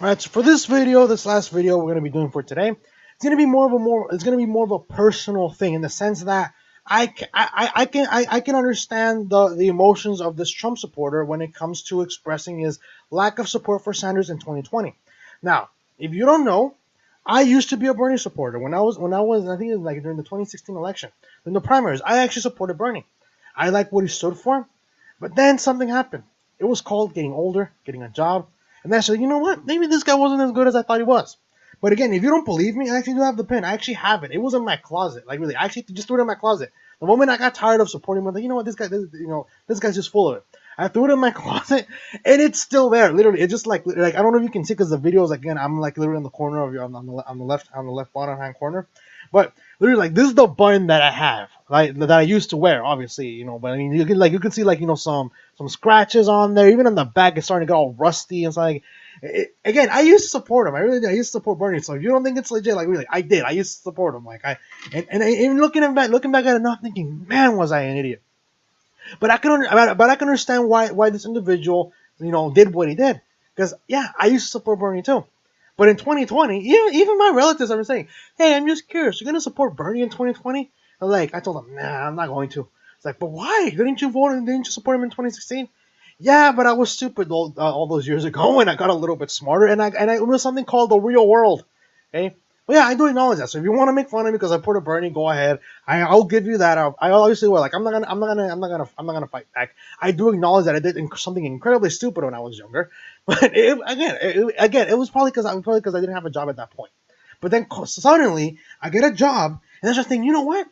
Alright, so for this video, this last video we're gonna be doing for today, it's gonna be more of a personal thing in the sense that I can understand the emotions of this Trump supporter when it comes to expressing his lack of support for Sanders in 2020. Now, if you don't know, I used to be a Bernie supporter when I was I think it was like during the 2016 election, in the primaries. I actually supported Bernie. I liked what he stood for, but then something happened. It was called getting older, getting a job, and I said, you know what? Maybe this guy wasn't as good as I thought he was. But again, if you don't believe me, I actually do have the pin. I actually have it. It was in my closet. Like really, I actually just threw it in my closet. The moment I got tired of supporting him, I was like, you know what, this guy's just full of it. I threw it in my closet, and it's still there. Literally, it's just like I don't know if you can see because the videos again, I'm like literally in the corner of your on the left bottom hand corner, but literally like this is the button that I have, like that I used to wear, obviously, But I mean, you can see some scratches on there. Even on the back, it's starting to get all rusty. It's like, again, I used to support him. I really did. I used to support Bernie. So if you don't think it's legit, like really, I did. I used to support him. And looking back at it, not thinking, man, was I an idiot. But I can understand why this individual, did what he did. Because yeah, I used to support Bernie too. But in 2020, even my relatives are saying, "Hey, I'm just curious. You're gonna support Bernie in 2020?" I told them, "Nah, I'm not going to." It's like, "But why? Didn't you vote? And didn't you support him in 2016?" Yeah, but I was stupid all those years ago, and I got a little bit smarter, and it was something called the real world. Okay, but yeah, I do acknowledge that. So if you want to make fun of me because I put a Bernie, go ahead. I'll give you that. I obviously will. Like I'm not gonna fight back. I do acknowledge that I did something incredibly stupid when I was younger, but again, it was probably because I didn't have a job at that point. But then suddenly I get a job, and I just think, you know what?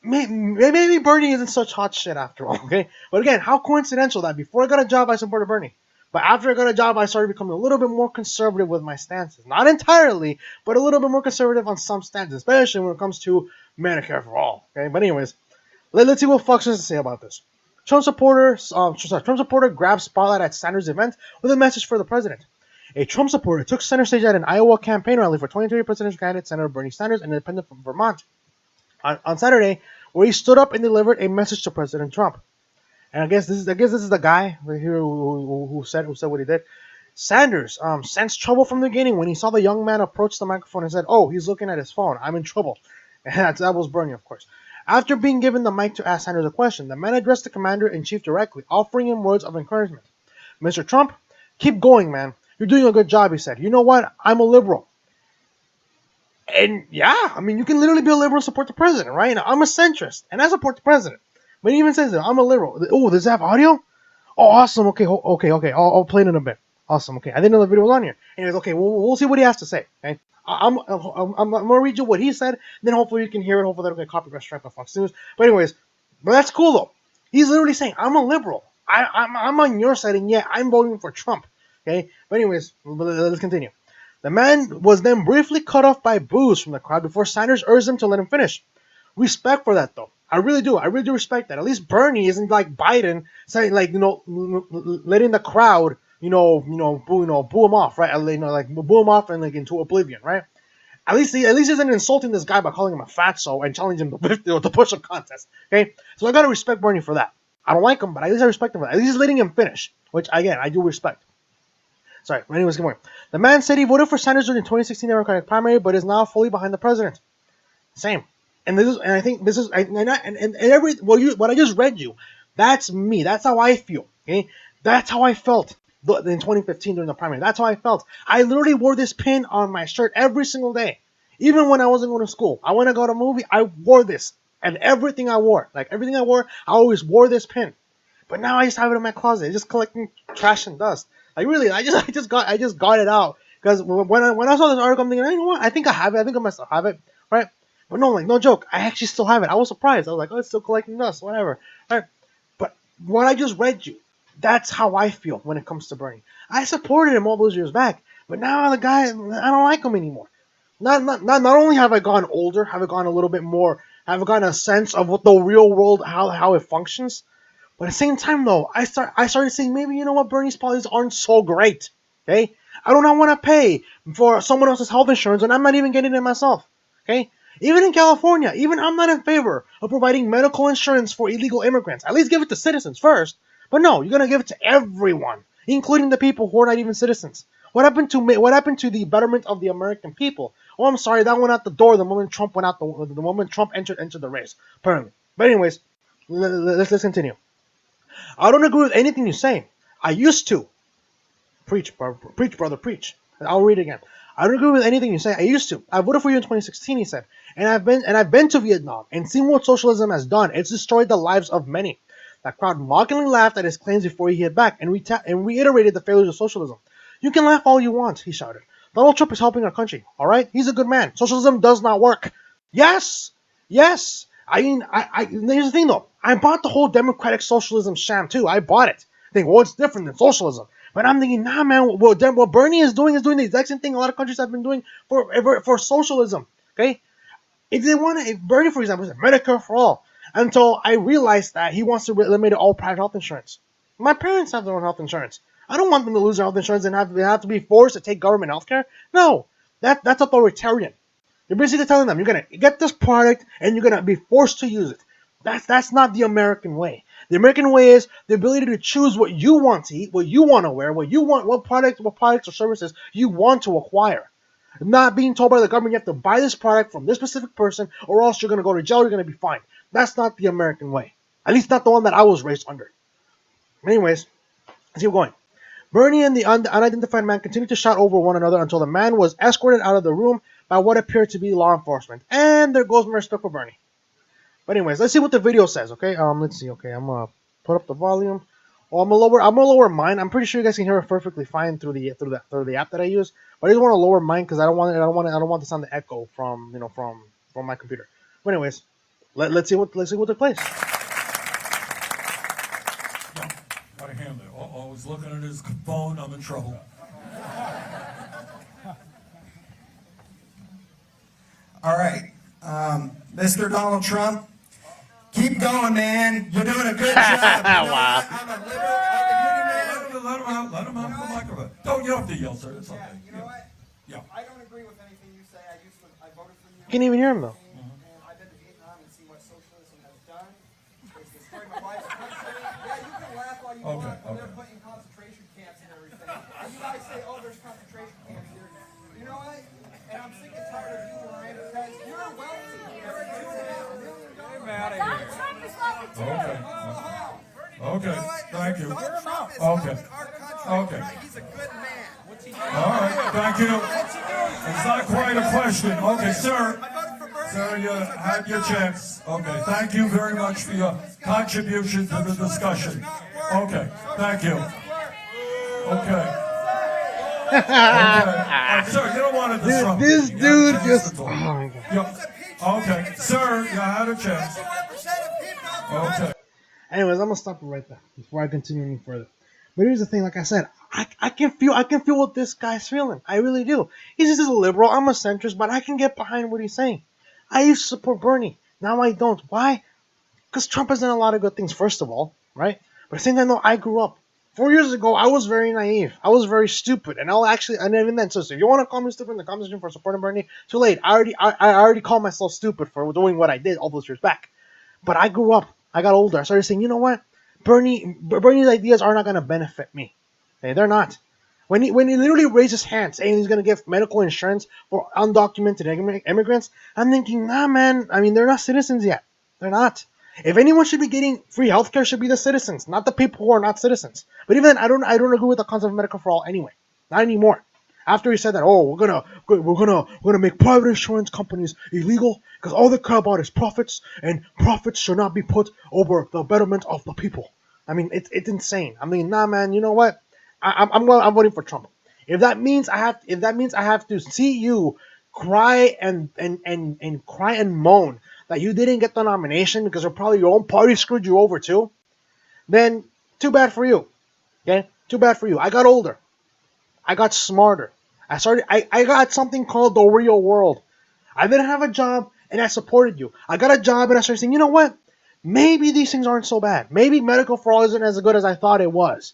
Maybe Bernie isn't such hot shit after all. Okay, but again, how coincidental that before I got a job I supported Bernie, but after I got a job I started becoming a little bit more conservative with my stances. Not entirely, but a little bit more conservative on some stances, especially when it comes to Medicare for all. Okay, but anyways, let's see what Fox has to say about this. Trump supporter grabs spotlight at Sanders event with a message for the president. A Trump supporter took center stage at an Iowa campaign rally for 2020 presidential candidate Senator Bernie Sanders, an independent from Vermont, on Saturday, where he stood up and delivered a message to President Trump. And I guess this is the guy right here who said what he did. Sanders sensed trouble from the beginning when he saw the young man approach the microphone and said, "Oh, he's looking at his phone. I'm in trouble." And that was Bernie, of course. After being given the mic to ask Sanders a question, the man addressed the commander in chief directly, offering him words of encouragement. "Mr. Trump, keep going, man. You're doing a good job," he said. "You know what? I'm a liberal." And yeah, I mean, you can literally be a liberal and support the president, right? Now, I'm a centrist, and I support the president. But he even says that I'm a liberal. Oh, does it have audio? Oh, awesome. Okay, okay. I'll play it in a bit. Awesome. Okay, I didn't know the video was on here. Anyways, okay, we'll see what he has to say. Okay, I'm gonna read you what he said. Then hopefully you can hear it. Hopefully that'll get copyright strike on Fox News. But anyways, that's cool though. He's literally saying I'm a liberal. I'm on your side, and yeah, I'm voting for Trump. Okay, but anyways, let's continue. The man was then briefly cut off by boos from the crowd before Sanders urged him to let him finish. Respect for that, though. I really do. I really do respect that. At least Bernie isn't like Biden, saying like letting the crowd boo him off, right? Like boo him off and like into oblivion, right? At least he isn't insulting this guy by calling him a fatso and challenging him to push-up contest. Okay, so I gotta respect Bernie for that. I don't like him, but at least I respect him for that. At least he's letting him finish, which again I do respect. Sorry. Anyways, good morning. The man said he voted for Sanders during the 2016 Democratic primary, but is now fully behind the president. Same. And I think this is, and every what I just read you, that's me. That's how I feel. Okay, that's how I felt in 2015 during the primary. That's how I felt. I literally wore this pin on my shirt every single day, even when I wasn't going to school. I went to go to a movie. I wore this, and everything I wore, I always wore this pin. But now I just have it in my closet, just collecting trash and dust. Like really, I just got it out because when I saw this article, I'm thinking, you know what? I think I have it. I think I must have it, right? But no, like no joke, I actually still have it. I was surprised. I was like, oh, it's still collecting dust, whatever, right? But what I just read you, that's how I feel when it comes to Bernie. I supported him all those years back, but now the guy, I don't like him anymore. Not only have I gone older, have I gone a little bit more, have I gotten a sense of what the real world, how it functions. But at the same time, though, I started saying maybe you know what Bernie's policies aren't so great. Okay, I do not want to pay for someone else's health insurance, and I'm not even getting it myself. Okay, even in California, even I'm not in favor of providing medical insurance for illegal immigrants. At least give it to citizens first. But no, you're gonna give it to everyone, including the people who are not even citizens. What happened to the betterment of the American people? Oh, I'm sorry, that went out the door the moment Trump went out the moment Trump entered the race. Apparently. But anyways, let's continue. I don't agree with anything you say. I used to preach, brother, preach. I'll read it again. I don't agree with anything you say. I used to. I voted for you in 2016. He said, and I've been to Vietnam and seen what socialism has done. It's destroyed the lives of many. That crowd mockingly laughed at his claims before he hit back and reiterated the failures of socialism. You can laugh all you want, he shouted. Donald Trump is helping our country. All right, he's a good man. Socialism does not work. Yes, yes. I mean, here's the thing though. I bought the whole democratic socialism sham too. I bought it. I think, well, it's different than socialism. But I'm thinking, nah, man. What Bernie is doing the exact same thing a lot of countries have been doing for socialism. Okay, if they want to, if Bernie, for example, said Medicare for all, until I realized that he wants to eliminate all private health insurance. My parents have their own health insurance. I don't want them to lose their health insurance and have to be forced to take government health care. No, that's authoritarian. You're basically telling them you're gonna get this product and you're gonna be forced to use it. That's not the American way. The American way is the ability to choose what you want to eat, what you want to wear, what products or services you want to acquire. Not being told by the government you have to buy this product from this specific person or else you're gonna go to jail, you're gonna be fined. That's not the American way. At least not the one that I was raised under. Anyways, let's keep going. Bernie and the unidentified man continued to shout over one another until the man was escorted out of the room by what appeared to be law enforcement. And there goes my respect for Bernie. But anyways, let's see what the video says. Okay, let's see. Okay, I'm gonna put up the volume. Oh, I'm gonna lower mine. I'm pretty sure you guys can hear it perfectly fine through the app that I use. But I just want to lower mine because I don't want the sound to echo from from my computer. But anyways, let's see what took place. Got a hand there. Uh-oh, he's looking at his phone. I'm in trouble. All right. Mr. Donald Trump, keep going, man. You're doing a good job. Wow. I'm a liberal. Let him out the microphone. Don't, you don't have to yell, sir. It's okay. You know what? Yeah. I don't agree with anything you say. I voted for you. You can't even hear him though. And I've been to Vietnam and seen what socialism has done. It's destroyed my wife's country. Yeah, you can laugh all you want. But they're putting concentration camps and everything. And you guys say, oh, there's concentration camps here. You know what? And I'm sick and tired of you, Ryan, because you're wealthy. You're $2.5 million. Donald Trump is wealthy too. Okay. Okay. Thank you. Donald Trump is Okay. helping our country. Okay. Right? He's a good man. What's he doing? All right. Thank you. It's not quite a question. Okay, sir. I voted for Bernie. Sir, you had your chance. Okay. Thank you very much for your contribution to the discussion. Okay. Thank you. Okay. Okay. Sir, you don't want to disrupt This me. You had a dude chance just. to talk. Oh my god. Yeah. Okay. Sir, you had a chance. 51% of people. Okay. Anyways, I'm gonna stop it right there before I continue any further. But here's the thing, like I said, I can feel what this guy's feeling. I really do. He's just a liberal. I'm a centrist, but I can get behind what he's saying. I used to support Bernie. Now I don't. Why? Because Trump has done a lot of good things, first of all, right? But at the same time, though, I grew up. 4 years ago, I was very naive. I was very stupid, and even then, so if you want to call me stupid in the comment section for supporting Bernie, too late. I already called myself stupid for doing what I did all those years back. But I grew up. I got older. I started saying, you know what? Bernie's ideas are not going to benefit me. Okay, they're not. When he literally raised his hand saying he's going to give medical insurance for undocumented immigrants, I'm thinking, nah, man. I mean, they're not citizens yet. They're not. If anyone should be getting free healthcare, should be the citizens, not the people who are not citizens. But even then, I don't agree with the concept of medical for all anyway. Not anymore. After he said that, oh, we're gonna make private insurance companies illegal because all they care about is profits, and profits should not be put over the betterment of the people. I mean, it's insane. I mean, nah, man. You know what? I'm voting for Trump. If that means I have to see you cry and cry and moan that you didn't get the nomination because probably your own party screwed you over too, then too bad for you. Okay? Too bad for you. I got older. I got smarter. I got something called the real world. I didn't have a job and I supported you. I got a job and I started saying, you know what? Maybe these things aren't so bad. Maybe medical for all isn't as good as I thought it was.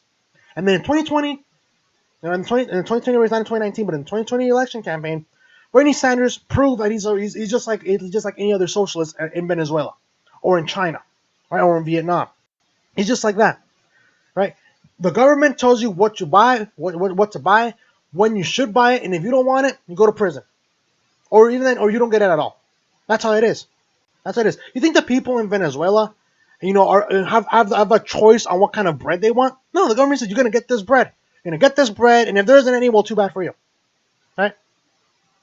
And then in 2020, in 2020 was not in 2019, but in the 2020 election campaign, Bernie Sanders proved that he's just like any other socialist in Venezuela or in China, right, or in Vietnam. He's just like that, right? The government tells you what you buy, what to buy, when you should buy it, and if you don't want it, you go to prison, or even then, or you don't get it at all. That's how it is. That's how it is. You think the people in Venezuela, have a choice on what kind of bread they want? No, the government says you're gonna get this bread. You're gonna get this bread, and if there isn't any, well, too bad for you. Right?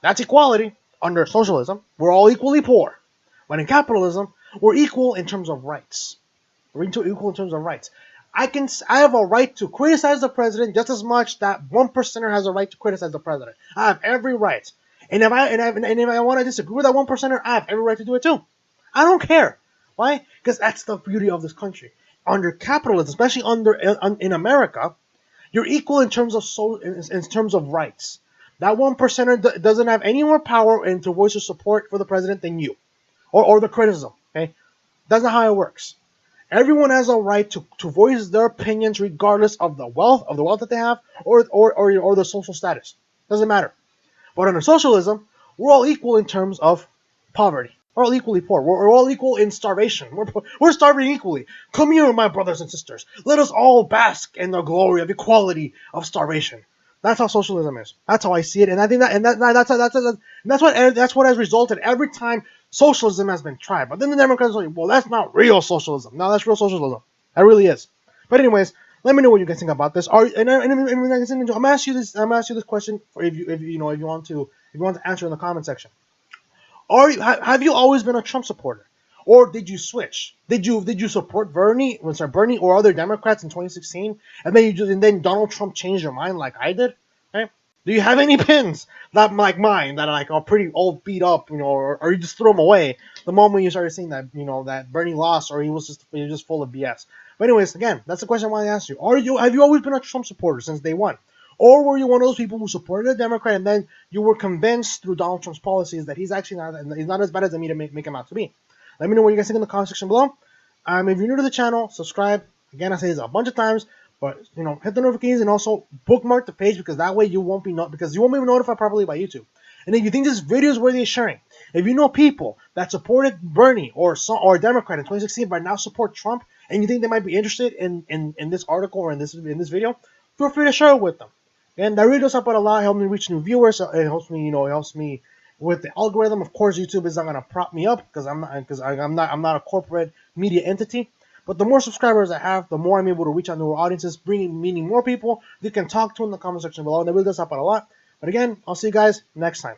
That's equality. Under socialism, we're all equally poor. But in capitalism, we're equal in terms of rights. We're equal in terms of rights. I have a right to criticize the president just as much that 1%er has a right to criticize the president. I have every right. And if I want to disagree with that 1%er, I have every right to do it too. I don't care. Why? Because that's the beauty of this country. Under capitalism, especially in America, you're equal in terms of rights. That 1%er doesn't have any more power and to voice your support for the president than you, or the criticism. Okay, that's not how it works. Everyone has a right to voice their opinions regardless of the wealth that they have or the social status. Doesn't matter. But under socialism, we're all equal in terms of poverty. We're all equally poor. We're all equal in starvation. We're starving equally. Come here, my brothers and sisters. Let us all bask in the glory of equality of starvation. That's how socialism is. That's how I see it, and I think that's what has resulted every time socialism has been tried. But then the Democrats are like, well, that's not real socialism. No, that's real socialism. That really is. But anyways, let me know what you guys think about this. I'm gonna ask you this question if you want to answer in the comment section. Have you always been a Trump supporter, or did you switch? Did you support Bernie or other Democrats in 2016, and then Donald Trump changed your mind like I did? Right? Do you have any pins that like mine that are pretty old, beat up, or you just threw them away the moment you started seeing that that Bernie lost, or he was just full of BS? But anyways, again, that's the question I want to ask you. Have you always been a Trump supporter since day one? Or were you one of those people who supported a Democrat and then you were convinced through Donald Trump's policies that he's not as bad as they make him out to be? Let me know what you guys think in the comment section below. If you're new to the channel, subscribe. Again, I say this a bunch of times, but hit the notifications and also bookmark the page because that way you won't be notified properly by YouTube. And if you think this video is worthy of sharing, if you know people that supported Bernie or a Democrat in 2016 but now support Trump, and you think they might be interested in this article or in this video, feel free to share it with them. And that really does help out a lot. Help me reach new viewers. It helps me, with the algorithm. Of course, YouTube is not gonna prop me up because I'm not a corporate media entity. But the more subscribers I have, the more I'm able to reach out newer audiences, meaning more people you can talk to in the comment section below. And that really does help out a lot. But again, I'll see you guys next time.